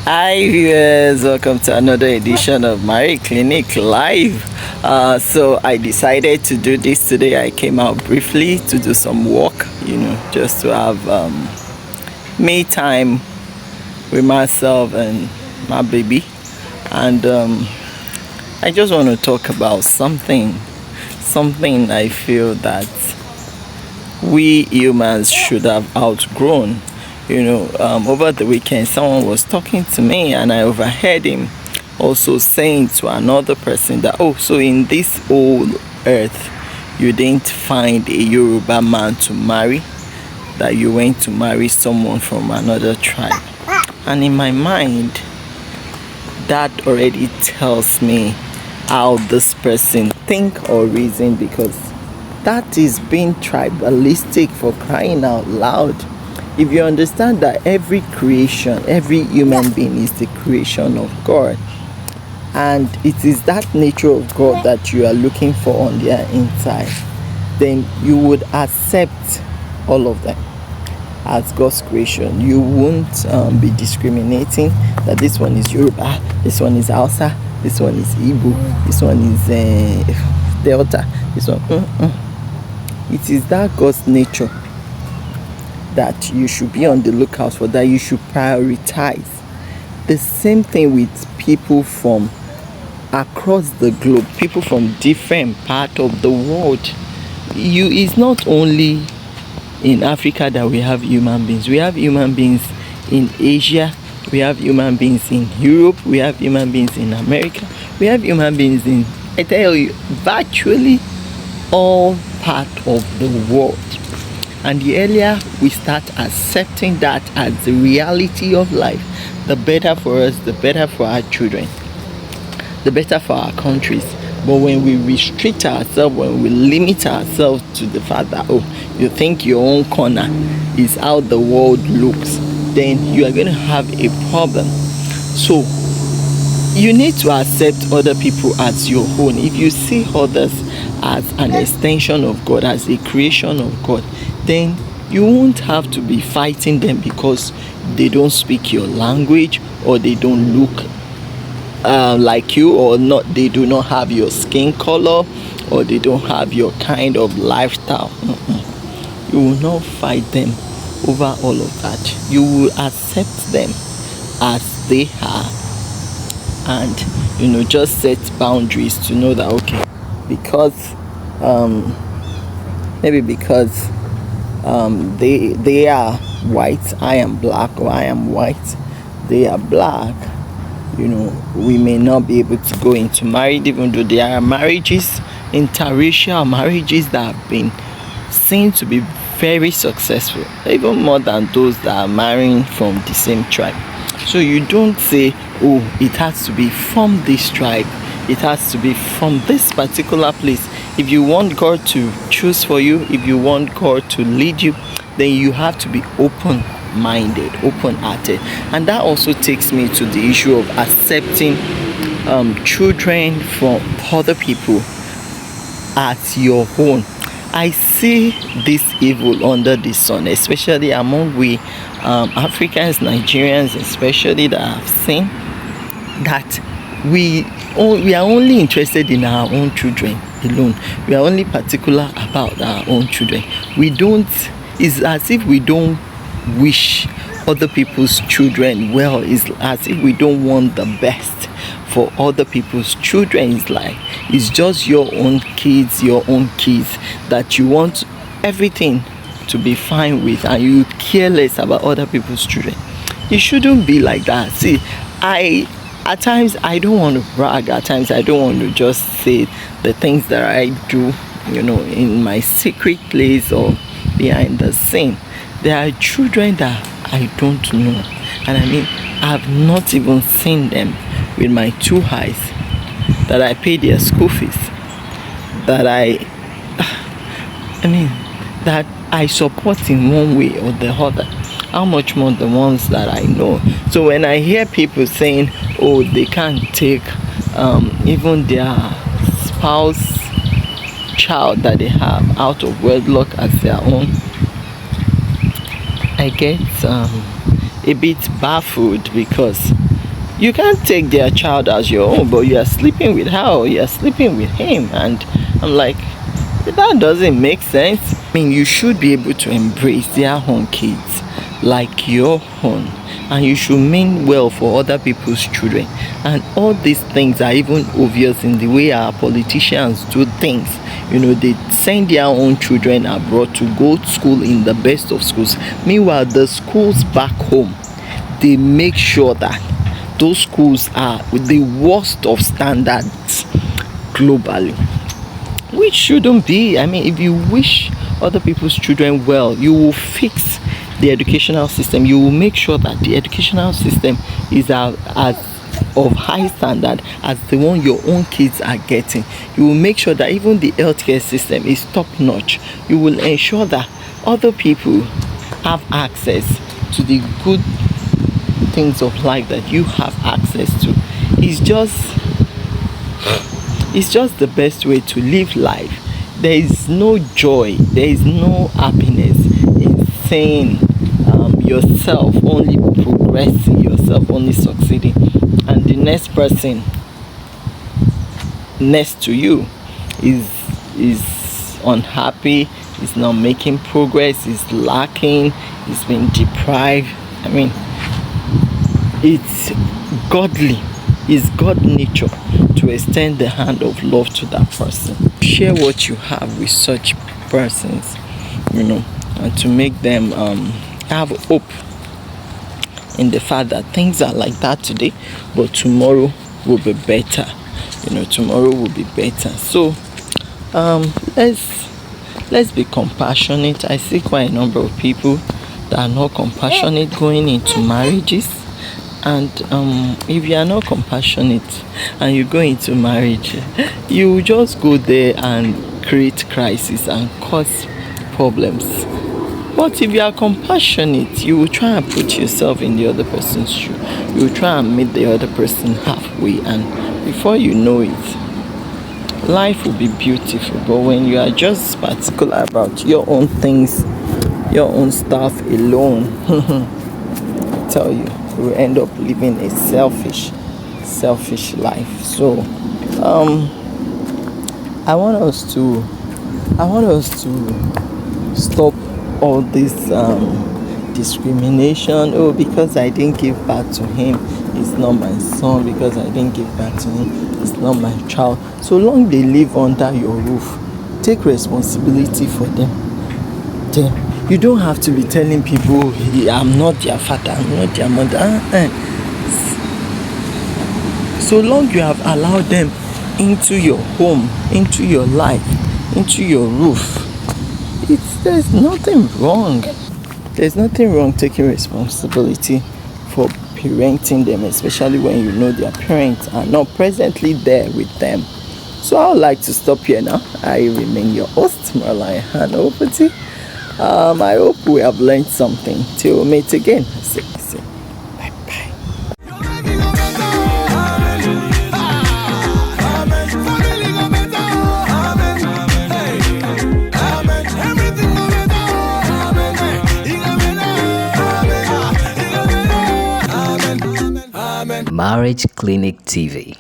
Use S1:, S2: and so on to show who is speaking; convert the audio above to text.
S1: Hi viewers, welcome to another edition of Marie Clinic Live. So I decided to do this today. I came out briefly to do some work, just to have me time with myself and my baby. And I just want to talk about something I feel that we humans should have outgrown. Over the weekend, someone was talking to me, and I overheard him also saying to another person that, oh, so in this whole earth, you didn't find a Yoruba man to marry, that you went to marry someone from another tribe. And in my mind, that already tells me how this person think or reason, because that is being tribalistic, for crying out loud. If you understand that every creation, every human being is the creation of God, and it is that nature of God that you are looking for on their inside, then you would accept all of them as God's creation. You won't be discriminating that this one is Yoruba, this one is Hausa, this one is Igbo, this one is Delta, this one. It is that God's nature that you should be on the lookout for, that you should prioritize. The same thing with people from across the globe, people from different parts of the world. It's not only in Africa that we have human beings. We have human beings in Asia, we have human beings in Europe, we have human beings in America, we have human beings in, I tell you, virtually all parts of the world. And the earlier we start accepting that as the reality of life, the better for us, the better for our children, the better for our countries. But when we restrict ourselves, when we limit ourselves to the fact that, oh, you think your own corner is how the world looks, then you are going to have a problem. So you need to accept other people as your own. If you see others as an extension of God, as a creation of God, then you won't have to be fighting them because they don't speak your language, or they don't look like you, or not, they do not have your skin color, or they don't have your kind of lifestyle. You will not fight them over all of that. You will accept them as they are, and just set boundaries to know that, okay, because maybe because they are white, I am black, or I am white, they are black, we may not be able to go into marriage, even though there are marriages, interracial marriages, that have been seen to be very successful, even more than those that are marrying from the same tribe. So you don't say, oh, it has to be from this tribe, it has to be from this particular place. If you want God to choose for you, if you want God to lead you, then you have to be open-minded, open-hearted. And that also takes me to the issue of accepting children from other people as your own. I see this evil under the sun, especially among we Africans, Nigerians especially, that I've seen that we are only interested in our own children alone. We are only particular about our own children. It's as if we don't wish other people's children well. It's as if we don't want the best for other people's children. It's just your own kids that you want everything to be fine with, and you care less about other people's children. It shouldn't be like that. See, at times I don't want to brag, at times I don't want to just say the things that I do, in my secret place or behind the scene. There are children that I don't know, and I've not even seen them with my two eyes, that I pay their school fees, that that I support in one way or the other. How much more the ones that I know? So when I hear people saying, oh, they can't take even their spouse child that they have out of wedlock as their own, I get a bit baffled, because You can't take their child as your own, but you are sleeping with her or you are sleeping with him. And I'm like, that doesn't make sense. I mean, you should be able to embrace their own kids like your own, and you should mean well for other people's children. And all these things are even obvious in the way our politicians do things. You know, they send their own children abroad to go to school in the best of schools. Meanwhile, the schools back home, they make sure that those schools are the worst of standards globally, which shouldn't be. I mean, if you wish other people's children well, you will fix the educational system. You will make sure that the educational system is as of high standard as the one your own kids are getting. You will make sure that even the healthcare system is top notch. You will ensure that other people have access to the good things of life that you have access to. It's just the best way to live life. There is no joy, there is no happiness in saying yourself only progressing, yourself only succeeding, and the next person next to you is unhappy, is not making progress, is lacking, is being deprived. I mean, it's godly, it's God nature to extend the hand of love to that person. Share what you have with such persons, you know, and to make them have hope in the fact that things are like that today, but tomorrow will be better. You know, tomorrow will be better. So let's be compassionate. I see quite a number of people that are not compassionate going into marriages. And if you are not compassionate and you go into marriage, you just go there and create crisis and cause problems. But if you are compassionate, you will try and put yourself in the other person's shoe. You will try and meet the other person halfway, and before you know it, life will be beautiful. But when you are just particular about your own things, your own stuff alone, I tell you, you will end up living a selfish life. So I want us to stop all this discrimination. Oh, because I didn't give birth to him, it's not my son. Because I didn't give birth to him, it's not my child. So long they live under your roof, take responsibility for them. Then you don't have to be telling people, hey, I'm not their father, I'm not their mother. So long you have allowed them into your home, into your life, into your roof, there's nothing wrong. There's nothing wrong taking responsibility for parenting them, especially when you know their parents are not presently there with them. So I would like to stop here now. I remain your host, Marlai Hanopati. I hope we have learned something. Till we meet again.
S2: Marriage Clinic TV.